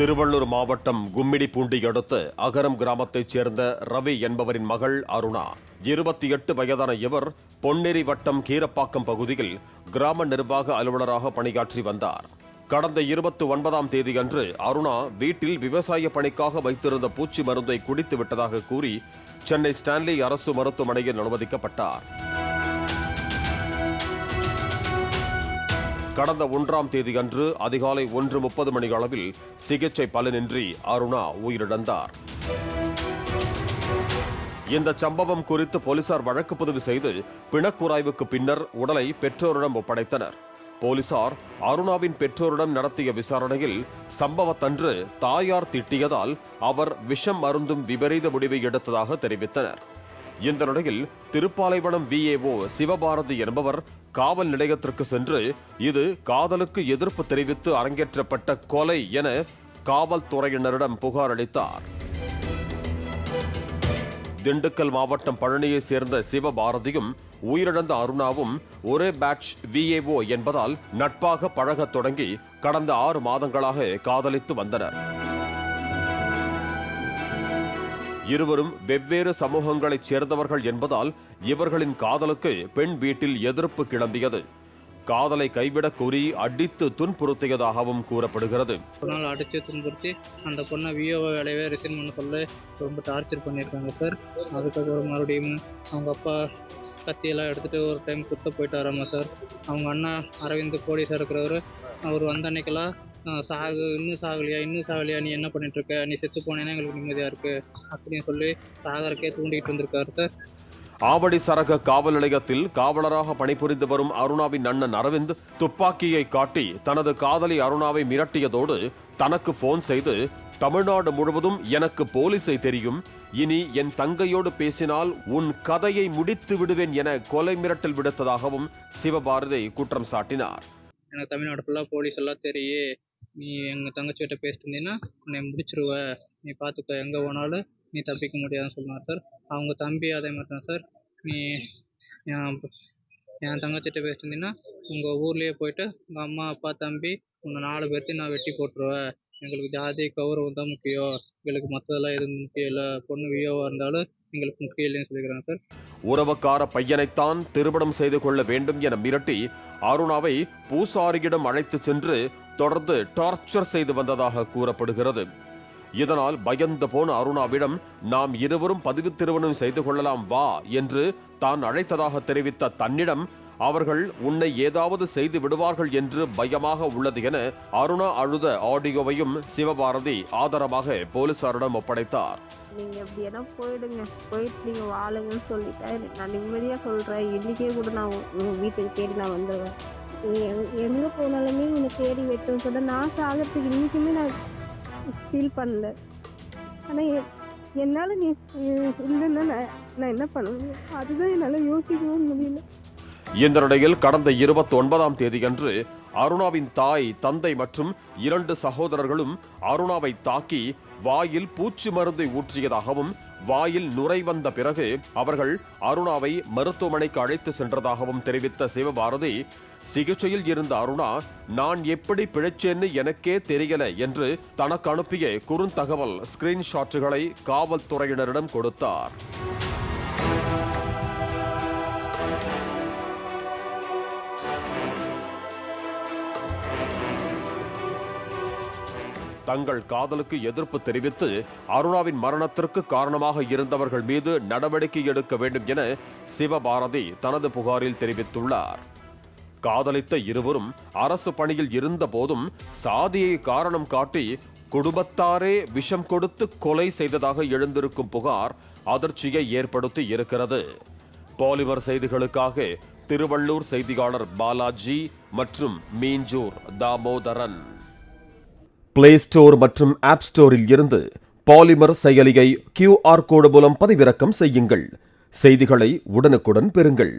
திருவள்ளூர் மாவட்டம் கும்மிடிப்பூண்டி அடுத்த அகரம் கிராமத்தைச் சேர்ந்த ரவி என்பவரின் மகள் அருணா. 28 வயதான இவர் பொன்னேரி வட்டம் கீரப்பாக்கம் பகுதியில் கிராம நிர்வாக அலுவலராக பணியாற்றி வந்தார். கடந்த 29ஆம் தேதியன்று அருணா வீட்டில் விவசாய பணிக்காக வைத்திருந்த பூச்சி மருந்தை குடித்து விட்டதாக கூறி சென்னை ஸ்டான்லி அரசு மருத்துவமனையில் அனுமதிக்கப்பட்டார். கடந்த 1ஆம் தேதியன்று அதிகாலை 1:30 மணி அளவில் சிகிச்சை பலனின்றி அருணா உயிரிழந்தார். இந்த சம்பவம் குறித்து போலீசார் வழக்கு பதிவு செய்து பிணக்கூராய்வுக்கு பின்னர் உடலை பெற்றோரிடம் ஒப்படைத்தனர். போலீசார் அருணாவின் பெற்றோரிடம் நடத்திய விசாரணையில் சம்பவத்தன்று தாயார் திட்டியதால் அவர் விஷம் அருந்தும் விபரீத முடிவை எடுத்ததாக தெரிவித்தனர். இந்த நிலையில் திருப்பாலைவனம் VAO சிவபாரதி என்பவர் காவல் நிலையத்திற்கு சென்று இது காதலுக்கு எதிர்ப்பு தெரிவித்து அரங்கேற்றப்பட்ட கொலை என காவல்துறையினரிடம் புகார் அளித்தார். திண்டுக்கல் மாவட்டம் பழனியை சேர்ந்த சிவபாரதியும் உயிரிழந்த அருணாவும் ஒரே பேட்ச் VAO என்பதால் நட்பாக பழகத் தொடங்கி கடந்த 6 மாதங்களாக காதலித்து வந்தனர். இருவரும் வெவ்வேறு சமூகங்களைச் சேர்ந்தவர்கள் என்பதால் இவர்களின் காதலுக்கு பெண் வீட்டில் எதிர்ப்பு கிளம்பியது. காதலை கைவிடக் கூறி அடித்து துன்புறுத்தியதாகவும் கூறப்படுகிறது. ஒரு நாள் அடித்து துன்புறுத்தி அந்த பொண்ணை VAO வேலையே ரிசைன் பண்ண சொல்ல ரொம்ப டார்ச்சர் பண்ணியிருக்காங்க சார். அதுக்கப்புறம் மறுபடியும் அவங்க அப்பா கத்தியெல்லாம் எடுத்துகிட்டு ஒரு டைம் குத்த போயிட்டாராமா சார். அவங்க அண்ணா அரவிந்த் போலீஸாக இருக்கிறவர் அவர் வந்த அன்னைக்கெல்லாம் இன்னும் சாகலையா நீ என்ன பண்ணிட்டு இருக்க, நீ செத்து போனேன்னா எங்களுக்கு நிம்மதியா இருக்கு அப்படின்னு சொல்லி சாகரக்கே தூண்டிட்டு இருந்திருக்காரு சார். ஆவடி சரக காவல் நிலையத்தில் காவலராக பணிபுரிந்து வரும் அருணாவின் அண்ணன் அரவிந்த் துப்பாக்கியை காட்டி தனது காதலி அருணாவை மிரட்டியதோடு தனக்கு போன் செய்து தமிழ்நாடு முழுவதும் எனக்கு போலீஸை தெரியும், இனி என் தங்கையோடு பேசினால் உன் கதையை முடித்து விடுவேன் என கொலை மிரட்டல் விடுத்ததாகவும் சிவபாரதி குற்றம் சாட்டினார். எனக்கு தமிழ்நாடு ஃபுல்லாக போலீஸ் எல்லாம் தெரியே, நீ எங்கள் தங்கச்சிகிட்ட பேசிட்டு இருந்தீங்கன்னா உன்னை முடிச்சிருவ, நீ பார்த்துக்க, எங்கே போனாலும் நீ தப்பிக்க முடியாதுன்னு சொன்னார் சார். அவங்க தம்பி அதே மாதிரி தான் சார், நீ என் தங்கச்சிகிட்ட பேசிட்டு இருந்தீங்கன்னா உங்கள் ஊர்லேயே போயிட்டு உங்கள் அம்மா அப்பா தம்பி உங்கள் 4 பேர்த்தையும் நான் வெட்டி போட்டுருவேன், எங்களுக்கு ஜாதி கௌரவம் தான் முக்கியம், எங்களுக்கு மற்றதெல்லாம் எதுவும் முக்கியம் இல்லை, பொண்ணு VAO இருந்தாலும் எங்களுக்கு முக்கியம் இல்லைன்னு சொல்லிக்கிறாங்க சார். உறவுக்கார பையனைத்தான் திருமணம் செய்து கொள்ள வேண்டும் என மிரட்டி அருணாவை பூசாரியிடம் அழைத்து சென்று தொடர்ந்து டார்ச்சர் செய்து வந்ததாக கூறப்படுகிறது. இதனால் பயந்து போன அருணாவிடம் நாம் இருவரும் பதிவு திருமணம் செய்து கொள்ளலாம் வா என்று தான் அழைத்ததாக தெரிவித்த தன்னிடம் அவர்கள் உன்னை ஏதாவது செய்து விடுவார்கள் என்று பயமாக உள்ளது என அருணா அழுத ஆடியோவையும் சிவபாரதி ஆதாரமாக போலீசாரிடம் ஒப்படைத்தார். நீங்க எப்படி எல்லாம் போயிடுங்க, போயிட்டு நீங்க வாழுங்கன்னு சொல்லிட்டேன். நான் நிம்மதியா சொல்றேன், இன்னைக்கே கூட நான் உங்க வீட்டுக்கு தேடி நான் வந்துடுவேன். எங்க போனாலுமே உன்னை தேடி வெட்டுன்னு சொல்ல நான் சாகிறதுக்கு இன்னைக்குமே நான் ஃபீல் பண்ணல. ஆனா என்னால நீ இல்லைன்னா நான் என்ன பண்ணுவேன், அதுதான் என்னால யோசிக்கவும் முடியல. இந்த நிலையில் கடந்த 29ஆம் தேதியன்று அருணாவின் தாய், தந்தை மற்றும் 2 சகோதரர்களும் அருணாவை தாக்கி வாயில் பூச்சி மருந்தை ஊற்றியதாகவும் வாயில் நுரை வந்த பிறகு அவர்கள் அருணாவை மருத்துவமனைக்கு அழைத்து சென்றதாகவும் தெரிவித்த சிவபாரதி, சிகிச்சையில் இருந்த அருணா நான் எப்படி பிழைச்சேன்னு எனக்கே தெரியல என்று தனக்கு அனுப்பிய குறுந்தகவல் ஸ்கிரீன்ஷாட்டுகளை காவல்துறையினரிடம் கொடுத்தார். தங்கள் காதலுக்கு எதிர்ப்பு தெரிவித்து அருணாவின் மரணத்திற்கு காரணமாக இருந்தவர்கள் மீது நடவடிக்கை எடுக்க வேண்டும் என சிவபாரதி தனது புகாரில் தெரிவித்துள்ளார். காதலித்த இருவரும் அரசு பணியில் இருந்த போதும் சாதியை காரணம் காட்டி குடும்பத்தாரே விஷம் கொடுத்து கொலை செய்ததாக எழுந்திருக்கும் புகார் அதிர்ச்சியை ஏற்படுத்தி இருக்கிறது. பாலிமர் செய்திகளுக்காக திருவள்ளூர் செய்தியாளர் பாலாஜி மற்றும் மீஞ்சூர் தாமோதரன். பிளே ஸ்டோர் மற்றும் ஆப் ஸ்டோரில் இருந்து பாலிமர் செயலியை QR கோடு மூலம் பதிவிறக்கம் செய்யுங்கள். செய்திகளை உடனுக்குடன் பெறுங்கள்.